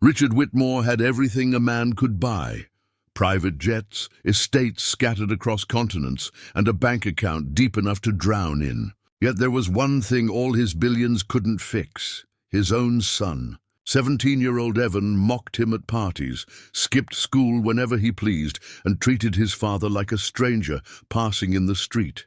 Richard Whitmore had everything a man could buy. Private jets, estates scattered across continents, and a bank account deep enough to drown in. Yet there was one thing all his billions couldn't fix: his own son. 17-year-old Evan mocked him at parties, skipped school whenever he pleased, and treated his father like a stranger passing in the street.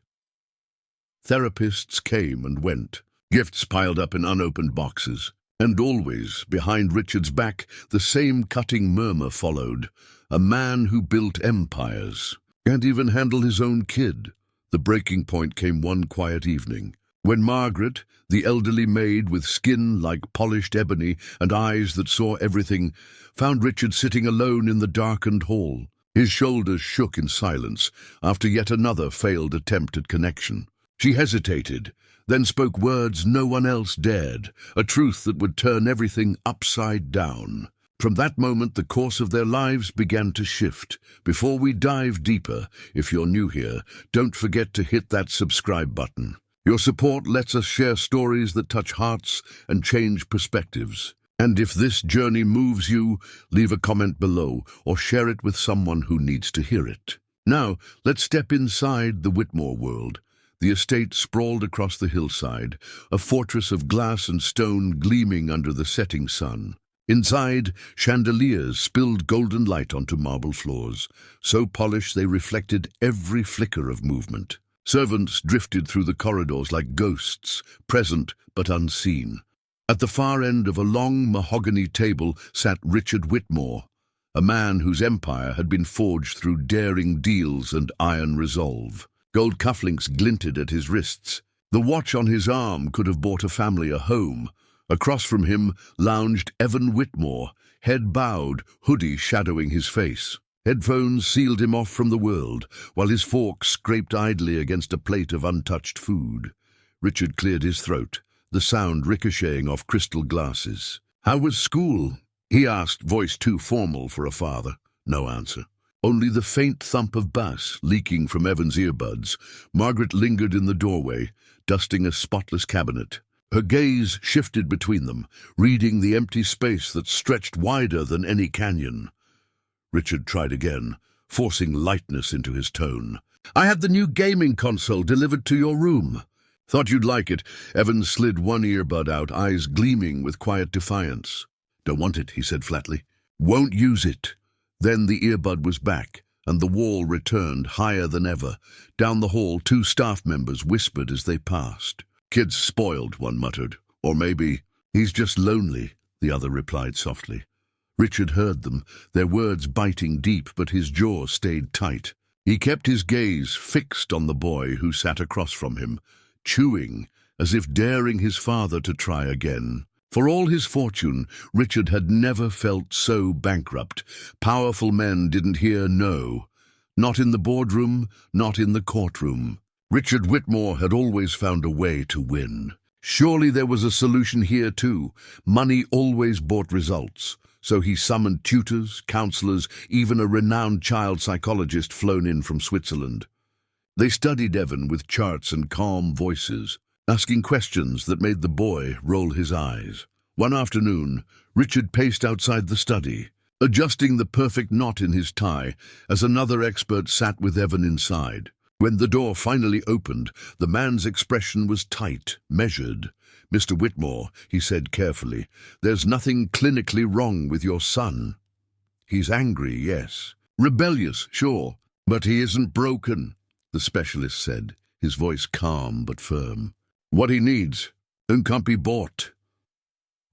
Therapists came and went, gifts piled up in unopened boxes. And always, behind Richard's back, the same cutting murmur followed. A man who built empires. Can't even handle his own kid. The breaking point came one quiet evening, when Margaret, the elderly maid with skin like polished ebony and eyes that saw everything, found Richard sitting alone in the darkened hall. His shoulders shook in silence after yet another failed attempt at connection. She hesitated, then spoke words no one else dared, a truth that would turn everything upside down. From that moment, the course of their lives began to shift. Before we dive deeper, if you're new here, don't forget to hit that subscribe button. Your support lets us share stories that touch hearts and change perspectives. And if this journey moves you, leave a comment below or share it with someone who needs to hear it. Now, let's step inside the Whitmore world. The estate sprawled across the hillside, a fortress of glass and stone gleaming under the setting sun. Inside, chandeliers spilled golden light onto marble floors, so polished they reflected every flicker of movement. Servants drifted through the corridors like ghosts, present but unseen. At the far end of a long mahogany table sat Richard Whitmore, a man whose empire had been forged through daring deals and iron resolve. Gold cufflinks glinted at his wrists. The watch on his arm could have bought a family a home. Across from him lounged Evan Whitmore, head bowed, hoodie shadowing his face. Headphones sealed him off from the world, while his fork scraped idly against a plate of untouched food. Richard cleared his throat, the sound ricocheting off crystal glasses. "How was school?" he asked, voice too formal for a father. No answer. Only the faint thump of bass leaking from Evan's earbuds. Margaret lingered in the doorway, dusting a spotless cabinet. Her gaze shifted between them, reading the empty space that stretched wider than any canyon. Richard tried again, forcing lightness into his tone. "I had the new gaming console delivered to your room. Thought you'd like it." Evan slid one earbud out, eyes gleaming with quiet defiance. "Don't want it," he said flatly. "Won't use it." Then the earbud was back, and the wall returned higher than ever. Down the hall, two staff members whispered as they passed. "Kid's spoiled," one muttered. "Or maybe he's just lonely," the other replied softly. Richard heard them, their words biting deep, but his jaw stayed tight. He kept his gaze fixed on the boy who sat across from him, chewing, as if daring his father to try again. For all his fortune, Richard had never felt so bankrupt. Powerful men didn't hear no. Not in the boardroom, not in the courtroom. Richard Whitmore had always found a way to win. Surely there was a solution here too. Money always bought results. So he summoned tutors, counselors, even a renowned child psychologist flown in from Switzerland. They studied Evan with charts and calm voices, asking questions that made the boy roll his eyes. One afternoon, Richard paced outside the study, adjusting the perfect knot in his tie as another expert sat with Evan inside. When the door finally opened, the man's expression was tight, measured. "Mr. Whitmore," he said carefully, "there's nothing clinically wrong with your son. He's angry, yes. Rebellious, sure. But he isn't broken," the specialist said, his voice calm but firm. "What he needs can't be bought."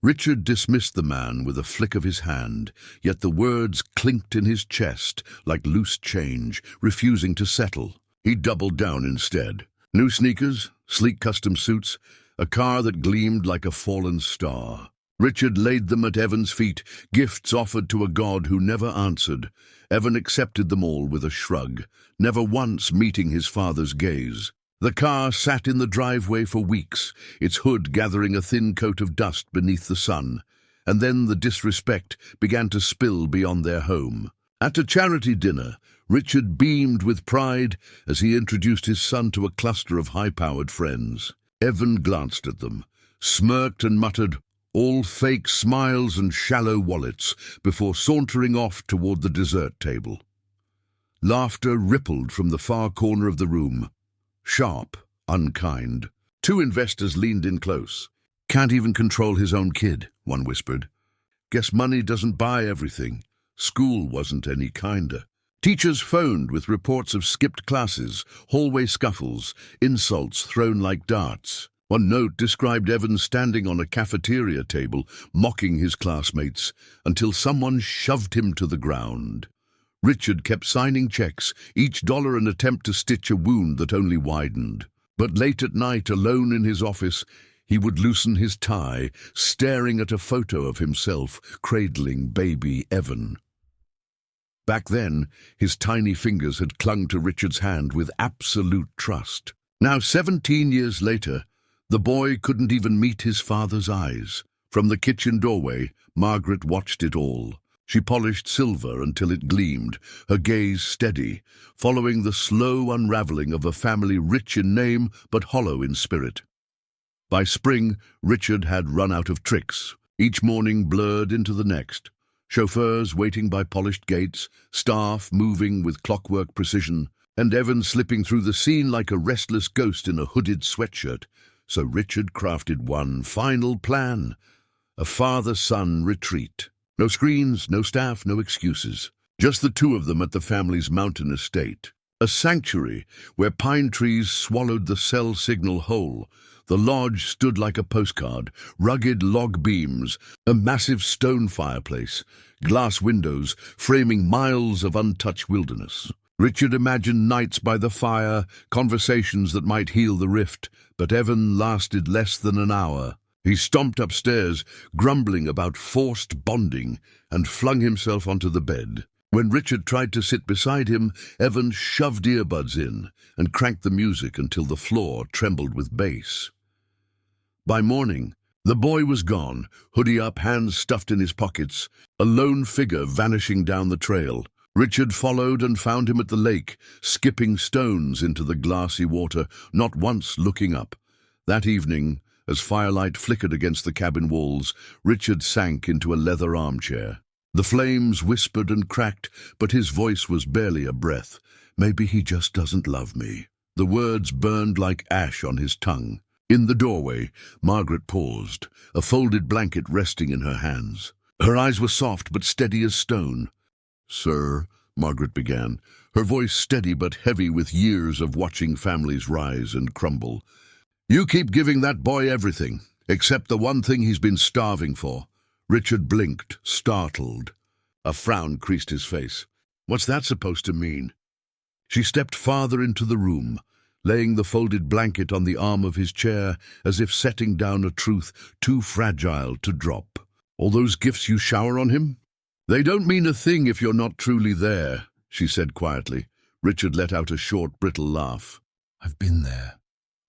Richard dismissed the man with a flick of his hand, yet the words clinked in his chest like loose change, refusing to settle. He doubled down instead. New sneakers, sleek custom suits, a car that gleamed like a fallen star. Richard laid them at Evan's feet, gifts offered to a god who never answered. Evan accepted them all with a shrug, never once meeting his father's gaze. The car sat in the driveway for weeks, its hood gathering a thin coat of dust beneath the sun, and then the disrespect began to spill beyond their home. At a charity dinner, Richard beamed with pride as he introduced his son to a cluster of high-powered friends. Evan glanced at them, smirked and muttered, all fake smiles and shallow wallets, before sauntering off toward the dessert table. Laughter rippled from the far corner of the room. Sharp, unkind. Two investors leaned in close. "Can't even control his own kid," one whispered. "Guess money doesn't buy everything. School wasn't any kinder." Teachers phoned with reports of skipped classes, hallway scuffles, insults thrown like darts. One note described Evan standing on a cafeteria table, mocking his classmates, until someone shoved him to the ground. Richard kept signing checks, each dollar an attempt to stitch a wound that only widened. But late at night, alone in his office, he would loosen his tie, staring at a photo of himself cradling baby Evan. Back then, his tiny fingers had clung to Richard's hand with absolute trust. Now, 17 years later, the boy couldn't even meet his father's eyes. From the kitchen doorway, Margaret watched it all. She polished silver until it gleamed, her gaze steady, following the slow unraveling of a family rich in name but hollow in spirit. By spring, Richard had run out of tricks, each morning blurred into the next. Chauffeurs waiting by polished gates, staff moving with clockwork precision, and Evan slipping through the scene like a restless ghost in a hooded sweatshirt. So Richard crafted one final plan, a father-son retreat. No screens, no staff, no excuses. Just the two of them at the family's mountain estate. A sanctuary where pine trees swallowed the cell signal whole. The lodge stood like a postcard, rugged log beams, a massive stone fireplace, glass windows framing miles of untouched wilderness. Richard imagined nights by the fire, conversations that might heal the rift, but Evan lasted less than an hour. He stomped upstairs, grumbling about forced bonding, and flung himself onto the bed. When Richard tried to sit beside him, Evan shoved earbuds in and cranked the music until the floor trembled with bass. By morning, the boy was gone, hoodie up, hands stuffed in his pockets, a lone figure vanishing down the trail. Richard followed and found him at the lake, skipping stones into the glassy water, not once looking up. That evening, as firelight flickered against the cabin walls, Richard sank into a leather armchair. The flames whispered and cracked, but his voice was barely a breath. "Maybe he just doesn't love me." The words burned like ash on his tongue. In the doorway, Margaret paused, a folded blanket resting in her hands. Her eyes were soft but steady as stone. "Sir," Margaret began, her voice steady but heavy with years of watching families rise and crumble. "You keep giving that boy everything, except the one thing he's been starving for." Richard blinked, startled. A frown creased his face. "What's that supposed to mean?" She stepped farther into the room, laying the folded blanket on the arm of his chair as if setting down a truth too fragile to drop. "All those gifts you shower on him? They don't mean a thing if you're not truly there," she said quietly. Richard let out a short, brittle laugh. "I've been there.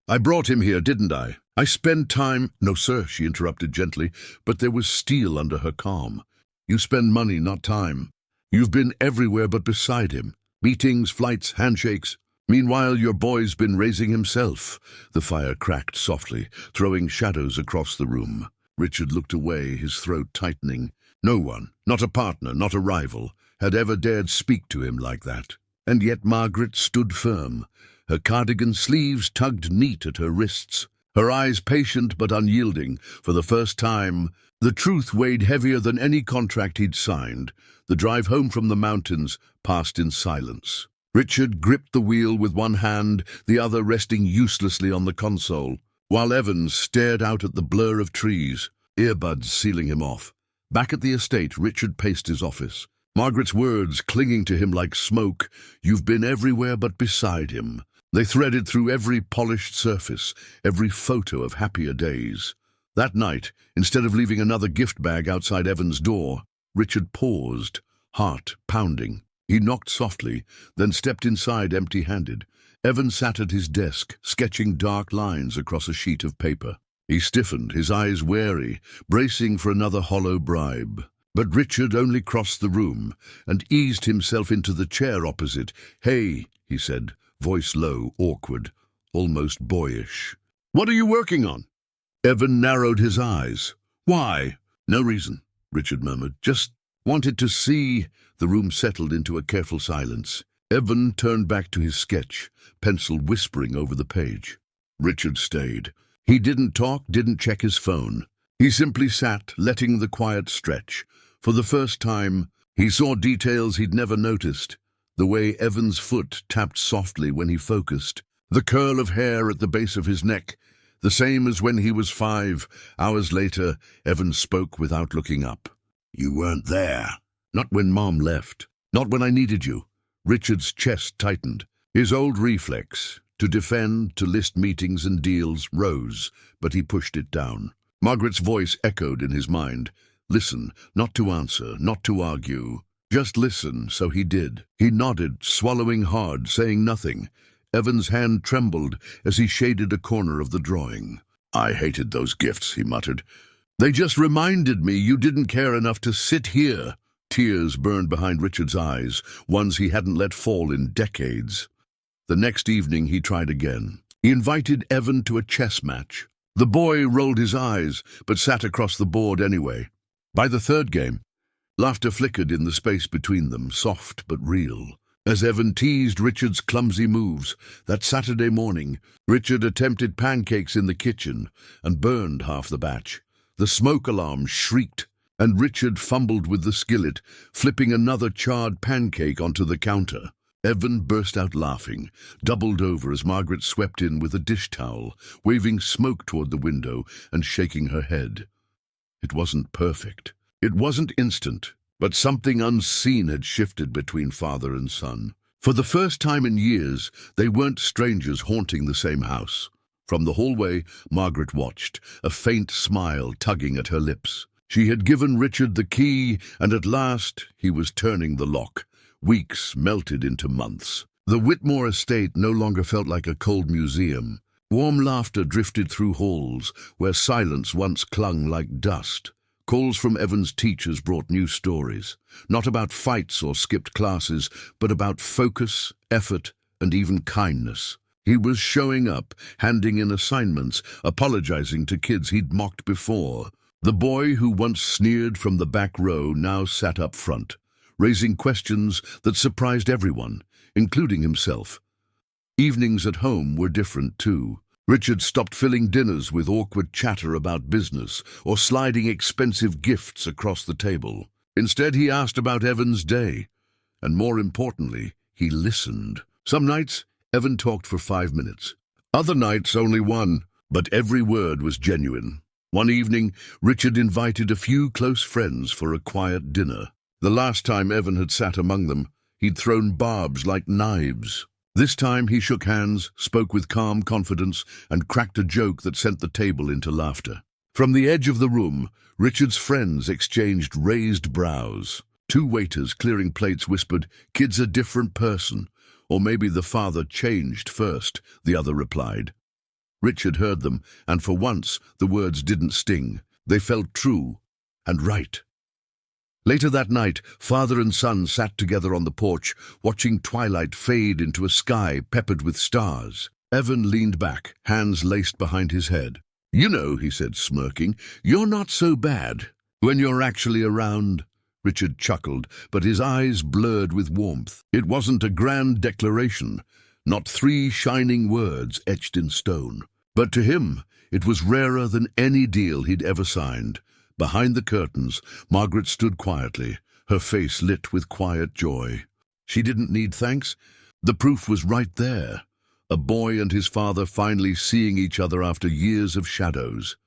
I brought him here, didn't I? I spend time—" "No, sir," she interrupted gently, but there was steel under her calm. "You spend money, not time. You've been everywhere but beside him. Meetings, flights, handshakes. Meanwhile, your boy's been raising himself." The fire cracked softly, throwing shadows across the room. Richard looked away, his throat tightening. No one, not a partner, not a rival, had ever dared speak to him like that. And yet Margaret stood firm. Her cardigan sleeves tugged neat at her wrists, her eyes patient but unyielding. For the first time, the truth weighed heavier than any contract he'd signed. The drive home from the mountains passed in silence. Richard gripped the wheel with one hand, the other resting uselessly on the console, while Evans stared out at the blur of trees, earbuds sealing him off. Back at the estate, Richard paced his office. Margaret's words clinging to him like smoke. "You've been everywhere but beside him." They threaded through every polished surface, every photo of happier days. That night, instead of leaving another gift bag outside Evan's door, Richard paused, heart pounding. He knocked softly, then stepped inside empty-handed. Evan sat at his desk, sketching dark lines across a sheet of paper. He stiffened, his eyes wary, bracing for another hollow bribe. But Richard only crossed the room and eased himself into the chair opposite. "Hey," he said, voice low, awkward, almost boyish. "What are you working on?" Evan narrowed his eyes. Why? No reason, Richard murmured. Just wanted to see. The room settled into a careful silence. Evan turned back to his sketch, pencil whispering over the page. Richard stayed. He didn't talk, didn't check his phone. He simply sat, letting the quiet stretch. For the first time, he saw details he'd never noticed. The way Evan's foot tapped softly when he focused. The curl of hair at the base of his neck. The same as when he was 5. Hours later, Evan spoke without looking up. You weren't there. Not when Mom left. Not when I needed you. Richard's chest tightened. His old reflex, to defend, to list meetings and deals, rose, but he pushed it down. Margaret's voice echoed in his mind. Listen, not to answer, not to argue. Just listen, so he did. He nodded, swallowing hard, saying nothing. Evan's hand trembled as he shaded a corner of the drawing. I hated those gifts, he muttered. They just reminded me you didn't care enough to sit here. Tears burned behind Richard's eyes, ones he hadn't let fall in decades. The next evening he tried again. He invited Evan to a chess match. The boy rolled his eyes, but sat across the board anyway. By the third game, laughter flickered in the space between them, soft but real. As Evan teased Richard's clumsy moves, that Saturday morning, Richard attempted pancakes in the kitchen and burned half the batch. The smoke alarm shrieked, and Richard fumbled with the skillet, flipping another charred pancake onto the counter. Evan burst out laughing, doubled over as Margaret swept in with a dish towel, waving smoke toward the window and shaking her head. It wasn't perfect. It wasn't instant, but something unseen had shifted between father and son. For the first time in years, they weren't strangers haunting the same house. From the hallway, Margaret watched, a faint smile tugging at her lips. She had given Richard the key, and at last he was turning the lock. Weeks melted into months. The Whitmore estate no longer felt like a cold museum. Warm laughter drifted through halls, where silence once clung like dust. Calls from Evan's teachers brought new stories, not about fights or skipped classes, but about focus, effort, and even kindness. He was showing up, handing in assignments, apologizing to kids he'd mocked before. The boy who once sneered from the back row now sat up front, raising questions that surprised everyone, including himself. Evenings at home were different too. Richard stopped filling dinners with awkward chatter about business or sliding expensive gifts across the table. Instead, he asked about Evan's day, and more importantly, he listened. Some nights, Evan talked for 5 minutes. Other nights, only 1, but every word was genuine. One evening, Richard invited a few close friends for a quiet dinner. The last time Evan had sat among them, he'd thrown barbs like knives. This time he shook hands, spoke with calm confidence, and cracked a joke that sent the table into laughter. From the edge of the room, Richard's friends exchanged raised brows. 2 waiters clearing plates whispered, "Kid's a different person." Or maybe the father changed first, the other replied. Richard heard them, and for once the words didn't sting. They felt true and right. Later that night, father and son sat together on the porch, watching twilight fade into a sky peppered with stars. Evan leaned back, hands laced behind his head. "You know," he said, smirking, "you're not so bad when you're actually around." Richard chuckled, but his eyes blurred with warmth. It wasn't a grand declaration, not 3 shining words etched in stone. But to him, it was rarer than any deal he'd ever signed. Behind the curtains, Margaret stood quietly, her face lit with quiet joy. She didn't need thanks. The proof was right there. A boy and his father finally seeing each other after years of shadows.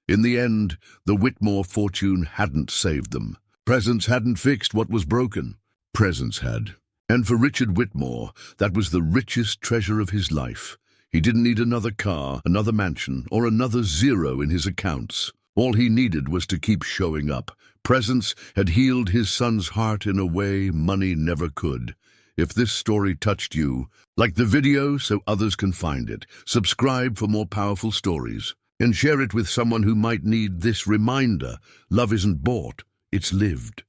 In the end, the Whitmore fortune hadn't saved them. Presence hadn't fixed what was broken. Presence had. And for Richard Whitmore, that was the richest treasure of his life. He didn't need another car, another mansion, or another zero in his accounts. All he needed was to keep showing up. Presence had healed his son's heart in a way money never could. If this story touched you, like the video so others can find it, subscribe for more powerful stories, and share it with someone who might need this reminder. Love isn't bought, it's lived.